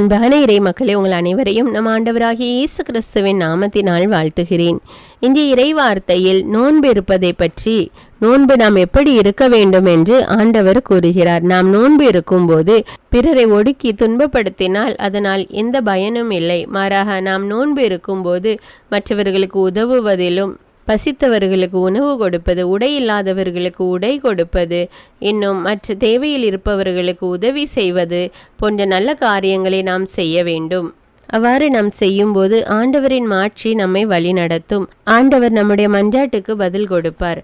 அன்பான இறை மக்களே, உங்கள் அனைவரையும் நம் ஆண்டவராகிய இயேசு கிறிஸ்துவின் நாமத்தினால் வாழ்த்துகிறேன். இன்றைய இறை வார்த்தையில் நோன்பு இருப்பதை பற்றி, நோன்பு நாம் எப்படி இருக்க வேண்டும் என்று ஆண்டவர் கூறுகிறார். நாம் நோன்பு இருக்கும்போது பிறரை ஒடுக்கி துன்பப்படுத்தினால் அதனால் எந்த பயனும் இல்லை. மாறாக நாம் நோன்பு இருக்கும்போது மற்றவர்களுக்கு உதவுவதிலும், பசித்தவர்களுக்கு உணவு கொடுப்பது, உடை இல்லாதவர்களுக்கு உடை கொடுப்பது, இன்னும் மற்ற தேவையில் இருப்பவர்களுக்கு உதவி செய்வது போன்ற நல்ல காரியங்களை நாம் செய்ய வேண்டும். அவ்வாறு நாம் செய்யும்போது ஆண்டவரின் மாட்சி நம்மை வழிநடத்தும். ஆண்டவர் நம்முடைய மன்றாட்டுக்கு பதில் கொடுப்பார்.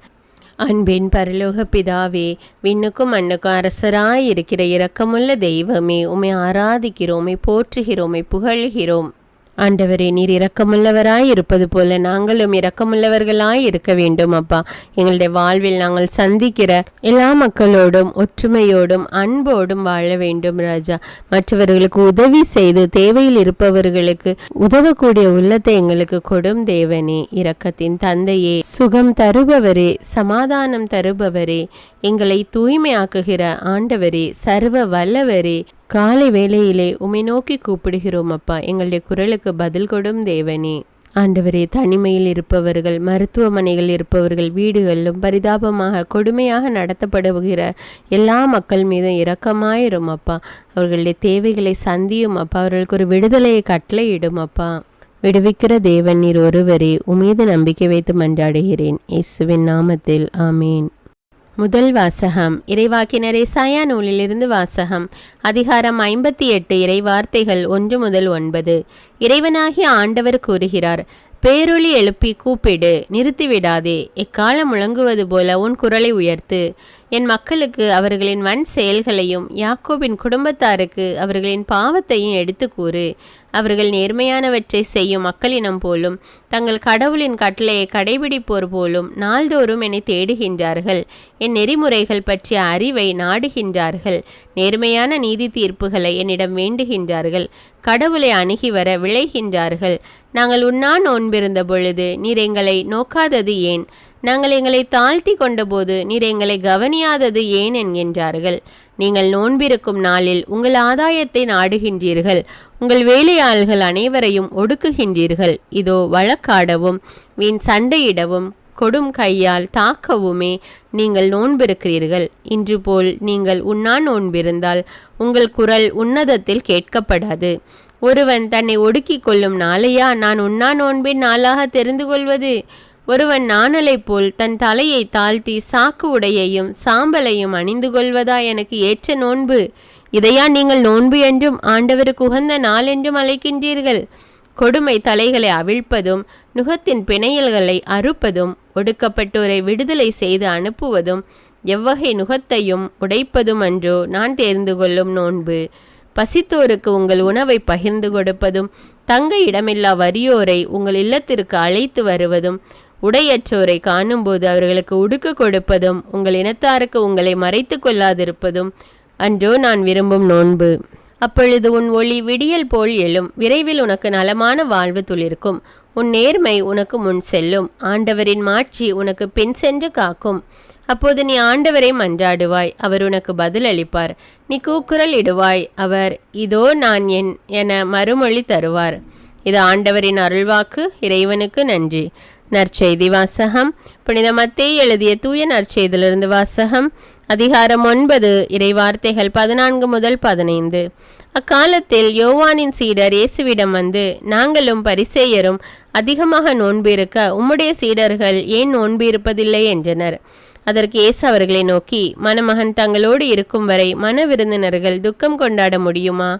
அன்பின் பரலோக பிதாவே, விண்ணுக்கும் மண்ணுக்கும் அரசராய் இருக்கிற இரக்கமுள்ள தெய்வமே, உம்மை ஆராதிக்கிறோம், உம்மை போற்றுகிறோம், உம்மை புகழ்கிறோம். ஆண்டவரே, நீர் இரக்கமுள்ளவராய் இருப்பது போல நாங்களும் இரக்கமுள்ளவர்களாய் இருக்க வேண்டும். அப்பா, எங்களுடைய வாழ்வில் நாங்கள் சந்திக்கிற எல்லா மக்களோடும் ஒற்றுமையோடும் அன்போடும் வாழ வேண்டும். ராஜா, மற்றவர்களுக்கு உதவி செய்து தேவையில் இருப்பவர்களுக்கு உதவக்கூடிய உள்ளத்தை எங்களுக்கு கொடும் தேவனே, இரக்கத்தின் தந்தையே, சுகம் தருபவரே, சமாதானம் தருபவரே, எங்களை தூய்மையாக்குகிற ஆண்டவரே, சர்வ வல்லவரே, காலை வேளையிலே உம்மை நோக்கி கூப்பிடுகிறோம். அப்பா, எங்களுடைய குரலுக்கு பதில் கொடும் தேவனே. ஆண்டவரே, தனிமையில் இருப்பவர்கள், மருத்துவமனைகள் இருப்பவர்கள், வீடுகளிலும் பரிதாபமாக கொடுமையாக நடத்தப்படுகிற எல்லா மக்கள் மீதும் இரக்கமாயிரும். அப்பா, அவர்களுடைய தேவைகளை சந்தியும். அப்பா, அவர்களுக்கு ஒரு விடுதலையை கட்டளையிடும். அப்பா, விடுவிக்கிற தேவன் நீர் ஒருவரே. உமீது நம்பிக்கை வைத்து மன்றாடுகிறேன், இயேசுவின் நாமத்தில், ஆமீன். முதல் வாசகம் இறைவாக்கினர் எசாயா நூலிலிருந்து வாசகம். அதிகாரம் 58, இறைவார்த்தைகள் 1 முதல் 9. இறைவனாகிய ஆண்டவர் கூறுகிறார்: பேரொளி எழுப்பி கூப்பிடு, நிறுத்திவிடாதே. எக்காலம் முழங்குவது போல உன் குரலை உயர்த்து. என் மக்களுக்கு அவர்களின் வன் செயல்களையும் யாக்கோபின் குடும்பத்தாருக்கு அவர்களின் பாவத்தையும் எடுத்து கூறு. அவர்கள் நேர்மையானவற்றை செய்யும் மக்களினம் போலும் தங்கள் கடவுளின் கட்டளையை கடைபிடிப்போர் போலும் நாள்தோறும் என்னை தேடுகின்றார்கள். என் நெறிமுறைகள் பற்றிய அறிவை நாடுகின்றார்கள். நேர்மையான நீதி தீர்ப்புகளை என்னிடம் வேண்டுகின்றார்கள். கடவுளை அணுகி வர விளைகின்றார்கள். நாங்கள் உண்ணா நோன்பிருந்த பொழுது நீர் எங்களை நோக்காதது ஏன்? நாங்கள் எங்களை தாழ்த்தி கொண்டபோது நீர் எங்களை கவனியாதது ஏன் என்கின்றார்கள். நீங்கள் நோன்பிருக்கும் நாளில் உங்கள் ஆதாயத்தை நாடுகின்றீர்கள். உங்கள் வேலையாள்கள் அனைவரையும் ஒடுக்குகின்றீர்கள். இதோ வழக்காடவும் வீண் சண்டையிடவும் கொடும் கையால் தாக்கவுமே நீங்கள் நோன்பிருக்கிறீர்கள். இன்று போல் நீங்கள் உண்ணா நோன்பிருந்தால் உங்கள் குரல் உன்னதத்தில் கேட்கப்படாது. ஒருவன் தன்னை ஒடுக்கிக் கொள்ளும் நாளையா நான் உண்ணா நோன்பின் நாளாக தெரிந்து கொள்வது? ஒருவன் நாணலை போல் தன் தலையை தாழ்த்தி சாக்கு உடையையும் சாம்பலையும் அணிந்து கொள்வதா எனக்கு ஏற்ற நோன்பு? இதையா நீங்கள் நோன்பு என்றும் ஆண்டவருக்கு உகந்த நாள் என்றும் அழைக்கின்றீர்கள்? கொடுமை தலைகளை அவிழ்ப்பதும், நுகத்தின் பிணையல்களை அறுப்பதும், ஒடுக்கப்பட்டோரை விடுதலை செய்து அனுப்புவதும், எவ்வகை நுகத்தையும் உடைப்பதும் அன்றோ நான் தேர்ந்து கொள்ளும் நோன்பு? பசித்தோருக்கு உங்கள் உணவை பகிர்ந்து கொடுப்பதும், தங்க இடமில்லா வறியோரை உங்கள் இல்லத்திற்கு அழைத்து வருவதும், உடையற்றோரை காணும்போது அவர்களுக்கு உடுக்க கொடுப்பதும், உங்கள் இனத்தாருக்கு உங்களை மறைத்து கொள்ளாதிருப்பதும் அன்றோ நான் விரும்பும் நோன்பு. அப்பொழுது உன் ஒளி விடியல் போல் எழும். விரைவில் உனக்கு நலமான வாழ்வு துளிர்க்கும். உன் நேர்மை உனக்கு முன் செல்லும். ஆண்டவரின் மாட்சி உனக்கு பின் சென்று காக்கும். அப்போது நீ ஆண்டவரை மன்றாடுவாய், அவர் உனக்கு பதில் அளிப்பார். நீ கூக்குரல் இடுவாய், அவர் இதோ நான் என மறுமொழி தருவார். இது ஆண்டவரின் அருள்வாக்கு. இறைவனுக்கு நன்றி. நற்செய்தி வாசகம். புனித மத்தேயு எழுதிய தூய நற்செய்தியிலிருந்து வாசகம். அதிகாரம் 9, இறைவார்த்தைகள் 14 முதல் 15. அக்காலத்தில் யோவானின் சீடர் இயேசுவிடம் வந்து, நாங்களும் பரிசேயரும் அதிகமாக நோன்பு இருக்க உம்முடைய சீடர்கள் ஏன் நோன்பு இருப்பதில்லை என்றனர். அதற்கு இயேசு அவர்களை நோக்கி, மணமகன் தங்களோடு இருக்கும் வரை மன விருந்தினர்கள் துக்கம் கொண்டாட முடியுமா?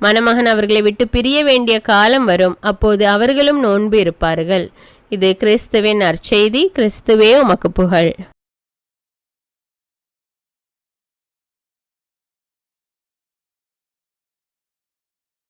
மணமகன் அவர்களை விட்டு பிரிய வேண்டிய காலம் வரும். அப்போது அவர்களும் நோன்பு இருப்பார்கள். இது கிறிஸ்துவின் நற்செய்தி. கிறிஸ்துவே உமக்கு புகழ்.